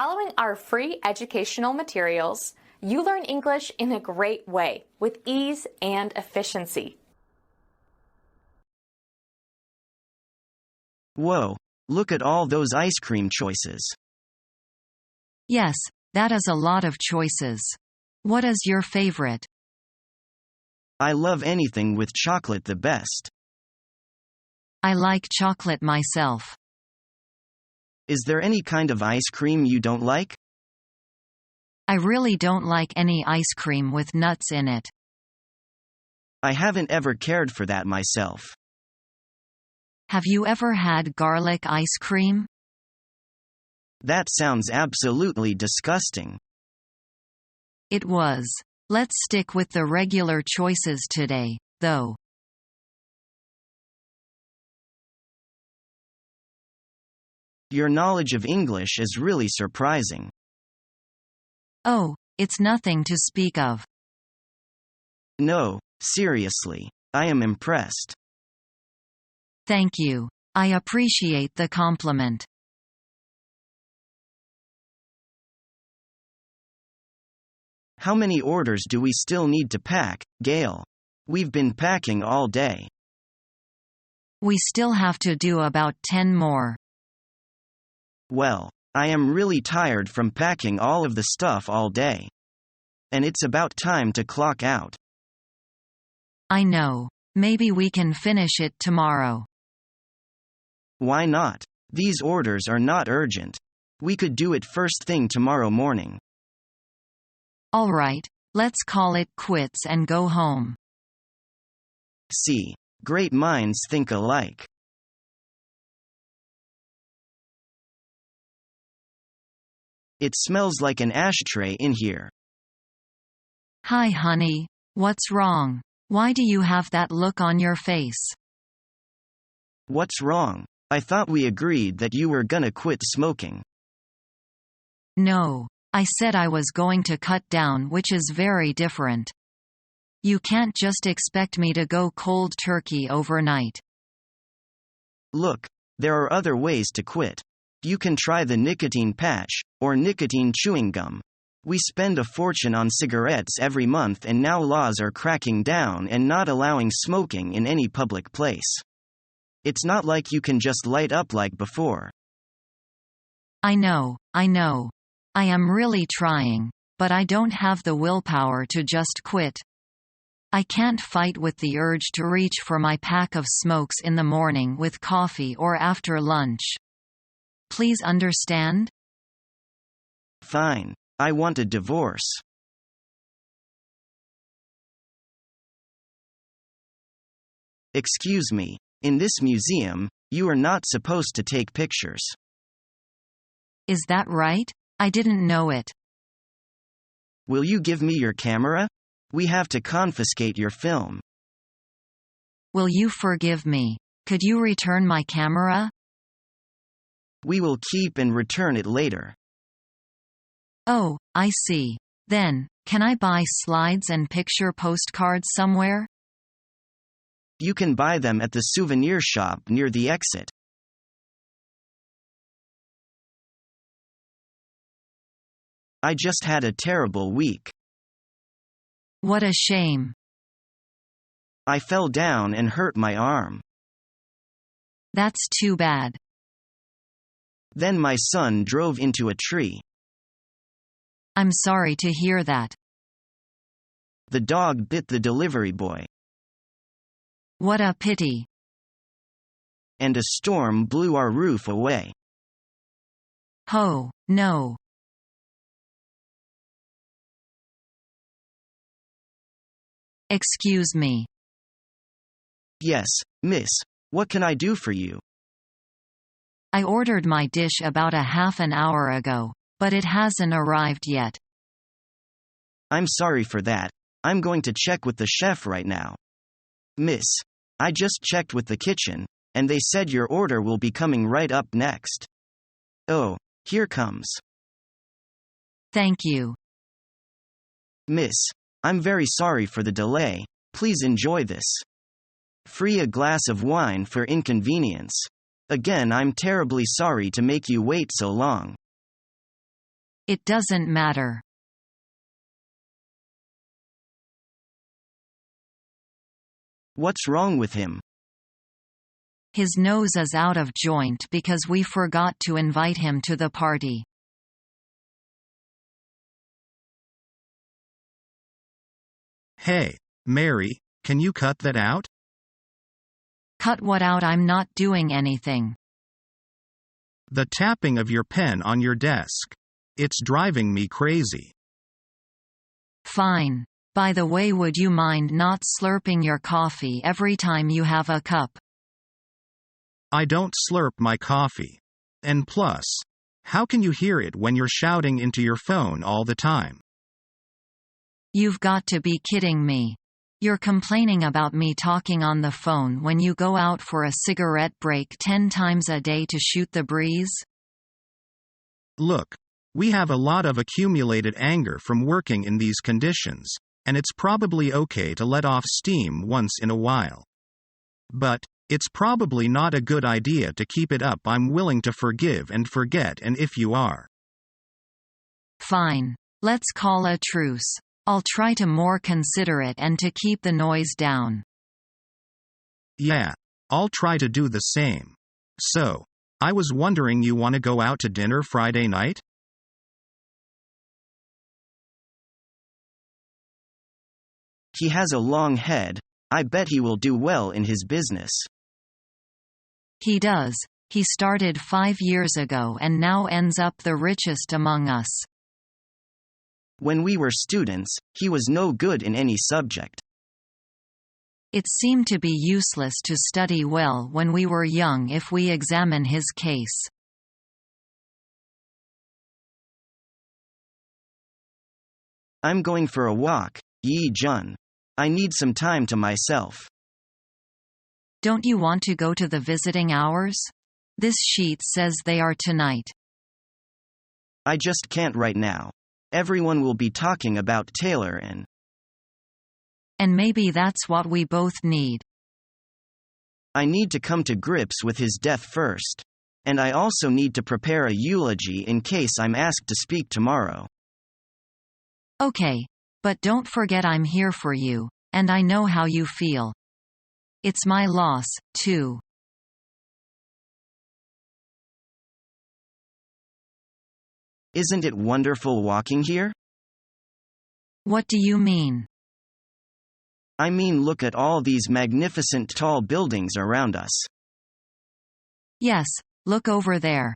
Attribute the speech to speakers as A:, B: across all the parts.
A: Following our free educational materials, you learn English in a great way with ease and efficiency.
B: Whoa, look at all those ice cream choices.
C: Yes, that is a lot of choices. What is your favorite?
B: I love anything with chocolate the best.
C: I like chocolate myself.
B: Is there any kind of ice cream you don't like?
C: I really don't like any ice cream with nuts in it.
B: I haven't ever cared for that myself.
C: Have you ever had garlic ice cream?
B: That sounds absolutely disgusting.
C: It was. Let's stick with the regular choices today, though.
B: Your knowledge of English is really surprising.
C: Oh, it's nothing to speak of.
B: No, seriously, I am impressed.
C: Thank you. I appreciate the compliment.
B: How many orders do we still need to pack, Gail? We've been packing all day.
C: We still have to do about 10 more.
B: Well, I am really tired from packing all of the stuff all day. And it's about time to clock out.
C: I know. Maybe we can finish it tomorrow.
B: Why not? These orders are not urgent. We could do it first thing tomorrow morning.
C: All right, let's call it quits and go home.
B: See, great minds think alike. It smells like an ashtray in here.
C: Hi, honey. What's wrong? Why do you have that look on your face?
B: What's wrong? I thought we agreed that you were gonna quit smoking.
C: No, I said I was going to cut down, which is very different. You can't just expect me to go cold turkey overnight.
B: Look, there are other ways to quit. You can try the nicotine patch, or nicotine chewing gum. We spend a fortune on cigarettes every month, and now laws are cracking down and not allowing smoking in any public place. It's not like you can just light up like before.
C: I know. I am really trying, but I don't have the willpower to just quit. I can't fight with the urge to reach for my pack of smokes in the morning with coffee or after lunch. Please understand?
B: Fine. I want a divorce. Excuse me, in this museum, you are not supposed to take pictures.
C: Is that right? I didn't know it.
B: Will you give me your camera? We have to confiscate your film.
C: Will you forgive me? Could you return my camera?
B: We will keep and return it later.
C: Oh, I see. Then, can I buy slides and picture postcards somewhere?
B: You can buy them at the souvenir shop near the exit. I just had a terrible week.
C: What a shame.
B: I fell down and hurt my arm.
C: That's too bad.
B: Then my son drove into a tree.
C: I'm sorry to hear that.
B: The dog bit the delivery boy.
C: What a pity.
B: And a storm blew our roof away.
C: Oh, no. Excuse me.
B: Yes, miss. What can I do for you?
C: I ordered my dish about a half an hour ago, but it hasn't arrived yet.
B: I'm sorry for that. I'm going to check with the chef right now. Miss, I just checked with the kitchen, and they said your order will be coming right up next. Oh, here comes.
C: Thank you.
B: Miss, I'm very sorry for the delay. Please enjoy this. Free a glass of wine for inconvenience. Again, I'm terribly sorry to make you wait so long.
C: It doesn't matter.
B: What's wrong with him?
C: His nose is out of joint because we forgot to invite him to the party.
D: Hey, Mary, can you cut that out?
C: Cut what out? I'm not doing anything.
D: The tapping of your pen on your desk. It's driving me crazy.
C: Fine. By the way, would you mind not slurping your coffee every time you have a cup?
D: I don't slurp my coffee. And plus, how can you hear it when you're shouting into your phone all the time?
C: You've got to be kidding me. You're complaining about me talking on the phone when you go out for a cigarette break 10 times a day to shoot the breeze?
D: Look, we have a lot of accumulated anger from working in these conditions, and it's probably okay to let off steam once in a while. But it's probably not a good idea to keep it up. I'm willing to forgive and forget, and if you are.
C: Fine. Let's call a truce. I'll try to more considerate and to keep the noise down.
D: Yeah, I'll try to do the same. So, I was wondering, you want to go out to dinner Friday night?
B: He has a long head. I bet he will do well in his business.
C: He does. He started 5 years ago and now ends up the richest among us.
B: When we were students, he was no good in any subject.
C: It seemed to be useless to study well when we were young if we examine his case.
B: I'm going for a walk, Yi Jun. I need some time to myself.
C: Don't you want to go to the visiting hours? This sheet says they are tonight.
B: I just can't right now. Everyone will be talking about Taylor and
C: maybe that's what we both need.
B: I need to come to grips with his death first. And I also need to prepare a eulogy in case I'm asked to speak tomorrow.
C: Okay. But don't forget I'm here for you, and I know how you feel. It's my loss, too.
B: Isn't it wonderful walking here?
C: What do you mean?
B: I mean, look at all these magnificent tall buildings around us.
C: Yes, look over there.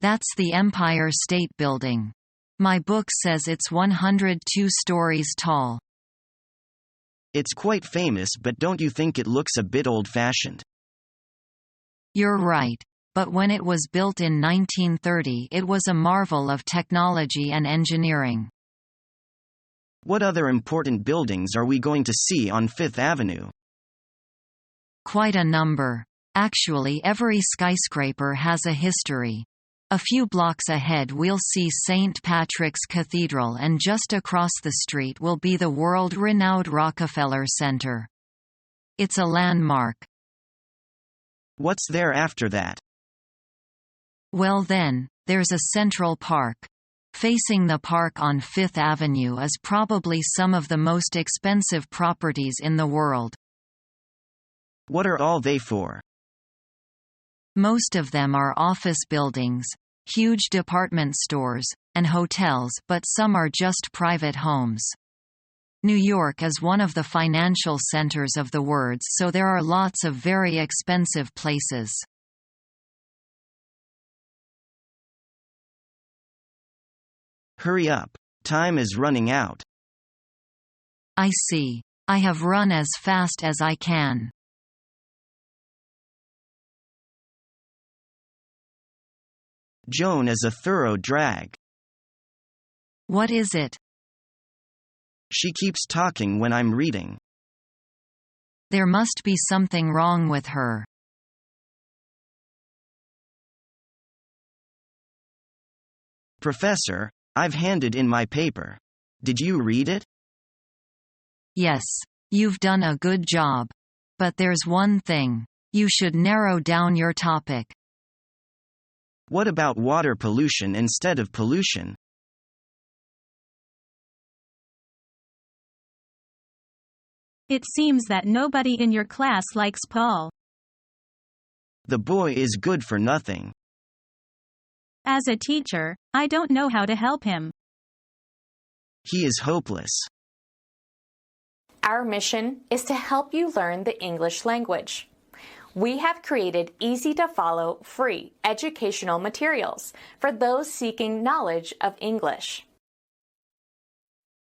C: That's the Empire State Building. My book says it's 102 stories tall.
B: It's quite famous, but don't you think it looks a bit old-fashioned?
C: You're right. But when it was built in 1930, it was a marvel of technology and engineering.
B: What other important buildings are we going to see on Fifth Avenue?
C: Quite a number. Actually, every skyscraper has a history. A few blocks ahead we'll see St. Patrick's Cathedral, and just across the street will be the world-renowned Rockefeller Center. It's a landmark.
B: What's there after that?
C: Well then, there's a Central Park. Facing the park on Fifth Avenue is probably some of the most expensive properties in the world.
B: What are all they for?
C: Most of them are office buildings, huge department stores, and hotels, but some are just private homes. New York is one of the financial centers of the world, so there are lots of very expensive places.
B: Hurry up. Time is running out.
C: I see. I have run as fast as I can.
B: Joan is a thorough drag.
C: What is it?
B: She keeps talking when I'm reading.
C: There must be something wrong with her.
B: Professor, I've handed in my paper. Did you read it?
C: Yes. You've done a good job. But there's one thing. You should narrow down your topic.
B: What about water pollution instead of pollution?
E: It seems that nobody in your class likes Paul.
B: The boy is good for nothing.
E: As a teacher, I don't know how to help him.
B: He is hopeless.
A: Our mission is to help you learn the English language. We have created easy-to-follow, free educational materials for those seeking knowledge of English.